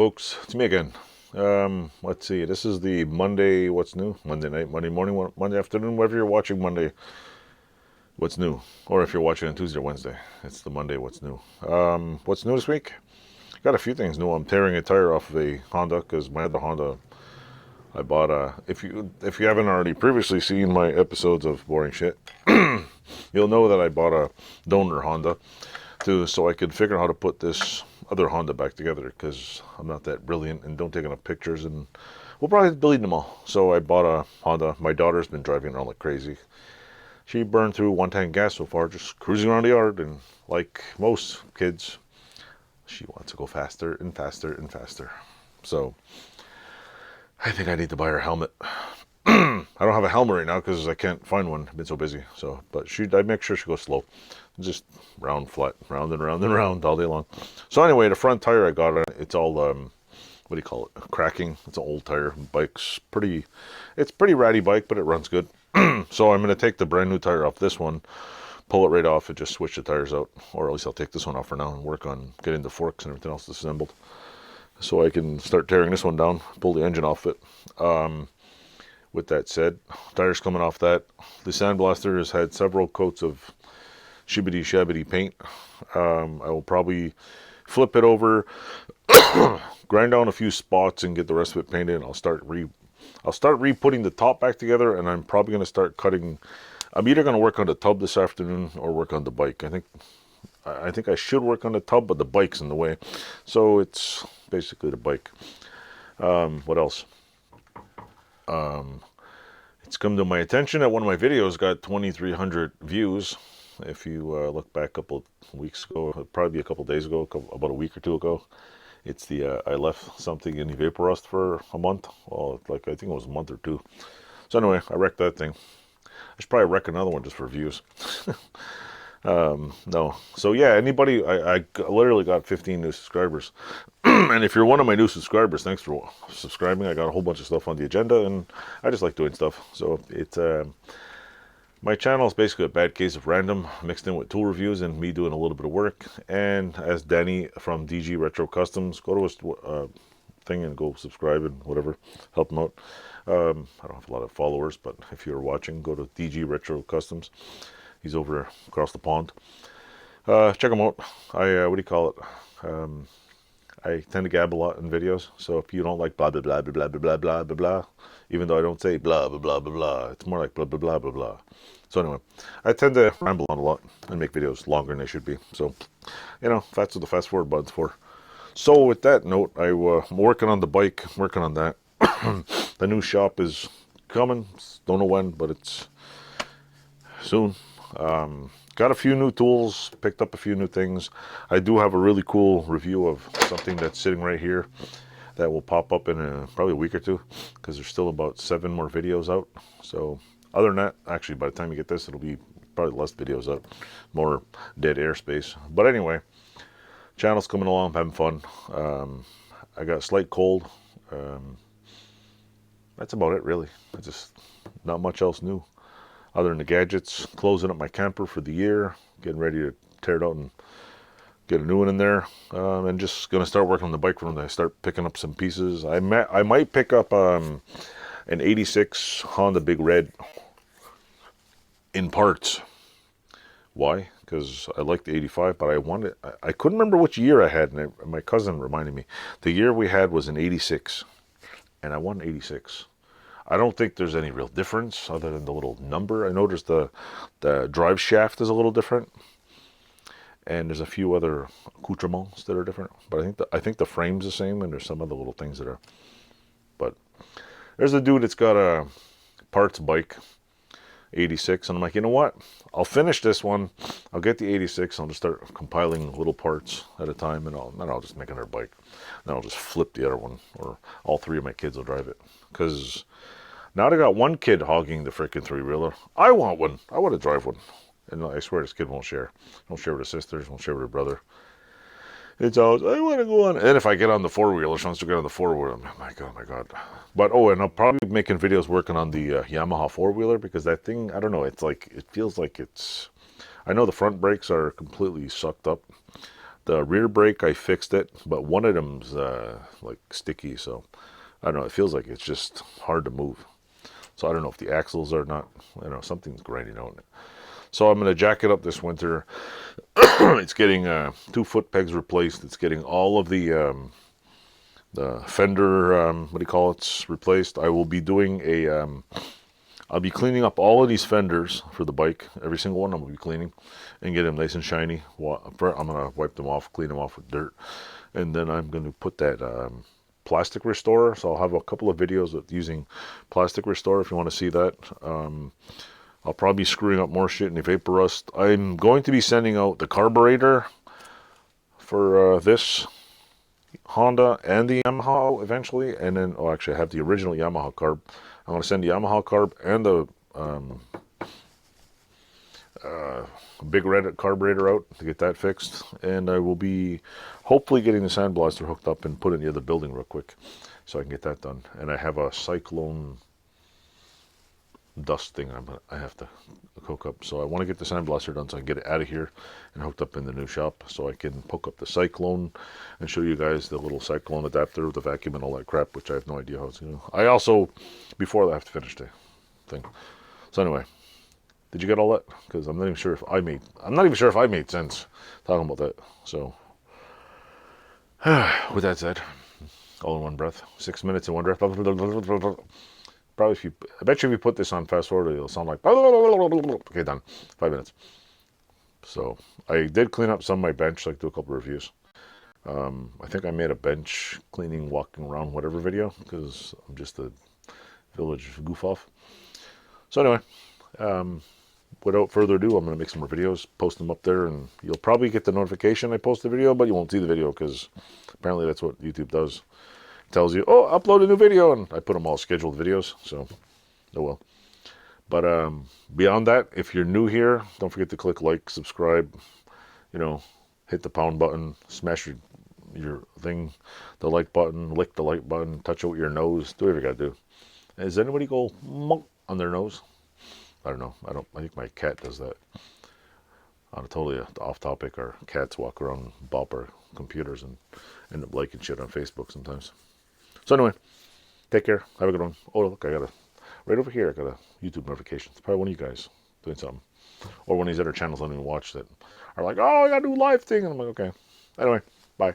folks, it's me again. Let's see, this is the Monday, what's new? Monday night, Monday morning, Monday afternoon, whatever you're watching Monday, what's new? Or if you're watching on Tuesday or Wednesday, it's the Monday, what's new? What's new this week? Got a few things new. I'm tearing a tire off of a Honda because my other Honda, I bought if you haven't already previously seen my episodes of Boring Shit, you'll know that I bought a donor Honda so I could figure out how to put this other Honda back together because I'm not that brilliant and don't take enough pictures and we'll probably delete them all. So I bought a Honda. My daughter's been driving around like crazy. She burned through 1 tank gas so far, just cruising around the yard, and like most kids, she wants to go faster and faster and faster. So I think I need to buy her a helmet. I don't have a helmet right now because I can't find one. I've been so busy. So, but I make sure she goes slow. Just round, flat, round and round and round all day long. So anyway, the front tire I got, it's all, what do you call it? Cracking. It's an old tire. It's pretty ratty bike, but it runs good. So I'm going to take the brand new tire off this one, pull it right off and just switch the tires out. Or at least I'll take this one off for now and work on getting the forks and everything else disassembled. So I can start tearing this one down, pull the engine off it. With that said, tires coming off that. The sandblaster has had several coats of shibbity shabbity paint. I will probably flip it over, grind down a few spots and get the rest of it painted. And I'll start re-putting the top back together, and I'm probably going to start cutting. I'm either going to work on the tub this afternoon or work on the bike. I think I should work on the tub, but the bike's in the way. So it's basically the bike. What else? It's come to my attention that one of my videos got 2,300 views. If you look back a couple of weeks ago, probably a couple of days ago, about a week or two ago, it's the I left something in the vapor rust for a month. Well, I think it was a month or two. So anyway, I wrecked that thing. I should probably wreck another one just for views. No. So yeah, anybody, I literally got 15 new subscribers. And if you're one of my new subscribers, thanks for subscribing. I got a whole bunch of stuff on the agenda and I just like doing stuff. So it's, my channel is basically a bad case of random mixed in with tool reviews and me doing a little bit of work. And as Danny from DG Retro Customs, go to his thing and go subscribe and whatever, help him out. I don't have a lot of followers, but if you're watching, go to DG Retro Customs. He's over across the pond. Check him out. What do you call it? I tend to gab a lot in videos, so if you don't like blah blah blah blah blah blah blah blah blah, even though I don't say blah blah blah blah blah, it's more like blah blah blah blah blah. So anyway, I tend to ramble on a lot and make videos longer than they should be. So, that's what the fast forward button's for. So with that note, I'm working on the bike, working on that. The new shop is coming. Don't know when, but it's soon. Got a few new tools, picked up a few new things. I do have a really cool review of something that's sitting right here that will pop up in probably a week or two because there's still about 7 more videos out. So other than that, actually by the time you get this, it'll be probably less videos out, more dead airspace. But anyway, channel's coming along, I'm having fun. I got a slight cold. That's about it really. Not much else new. Other than the gadgets, closing up my camper for the year, getting ready to tear it out and get a new one in there, and just going to start working on the bike when I start picking up some pieces. I might pick up an 86 Honda Big Red in parts. Why? Because I like the 85, but I couldn't remember which year I had, and my cousin reminded me. The year we had was an 86, and I won 86. I don't think there's any real difference other than the little number. I noticed the drive shaft is a little different, and there's a few other accoutrements that are different. But I think the frame's the same, and there's some other little things that are. But there's a dude that's got a parts bike, 86, and I'm like, you know what? I'll finish this one. I'll get the 86. I'll just start compiling little parts at a time, and I'll just make another bike. Then I'll just flip the other one, or all 3 of my kids will drive it, because now they got one kid hogging the freaking 3-wheeler. I want one. I want to drive one. And I swear this kid won't share. Don't share with his sisters. Won't share with her brother. It's always, I want to go on. And if I get on the 4-wheeler, she wants to get on the 4-wheeler. I'm like, oh my God. But, and I'll probably be making videos working on the Yamaha 4-wheeler, because that thing, I don't know, it feels like it's, I know the front brakes are completely sucked up, The rear brake, I fixed it, but one of them's like sticky, so I don't know. It feels like it's just hard to move. So I don't know if the axles are not, I don't know, something's grinding out in it. So I'm going to jack it up this winter. It's getting 2 foot pegs replaced. It's getting all of the fender, what do you call it, replaced. I will be doing I'll be cleaning up all of these fenders for the bike. Every single one I'm going to be cleaning and get them nice and shiny. I'm going to wipe them off, clean them off with dirt. And then I'm going to put that plastic restorer. So I'll have a couple of videos of using plastic restorer if you want to see that. I'll probably be screwing up more shit in the vapor rust. I'm going to be sending out the carburetor for this Honda and the Yamaha eventually. And then, oh, actually I have the original Yamaha carb. I'm going to send the Yamaha carb and the big red carburetor out to get that fixed. And I will be hopefully getting the sandblaster hooked up and put it near the building real quick so I can get that done. And I have a cyclone dust thing I have to hook up. So I want to get the sandblaster done so I can get it out of here and hooked up in the new shop so I can hook up the cyclone and show you guys the little cyclone adapter with the vacuum and all that crap, which I have no idea how it's going to. I also, before that, I have to finish the thing. So anyway, did you get all that? Because I'm not even sure if I made sense talking about that. So with that said, all in one breath, 6 minutes in one breath. Probably I bet you if you put this on fast forward, it'll sound like, okay, done, 5 minutes. So I did clean up some of my bench, like do a couple of reviews. I think I made a bench cleaning, walking around, whatever video, because I'm just a village goof off. So anyway, without further ado, I'm going to make some more videos, post them up there, and you'll probably get the notification I post the video, but you won't see the video because apparently that's what YouTube does. Tells you, oh, upload a new video, and I put them all scheduled videos, so oh well. But beyond that, if you're new here, don't forget to click like, subscribe, hit the pound button, smash your thing, the like button, lick the like button, touch it with your nose, do whatever you gotta do. Does anybody go monk on their nose? I don't know. I think my cat does that. On a totally off topic, our cats walk around and bop our computers and end up liking shit on Facebook sometimes. So anyway, take care. Have a good one. Oh, look, right over here, I got a YouTube notification. It's probably one of you guys doing something. Or one of these other channels I don't even watch that are like, oh, I got to do a live thing. And I'm like, okay. Anyway, bye.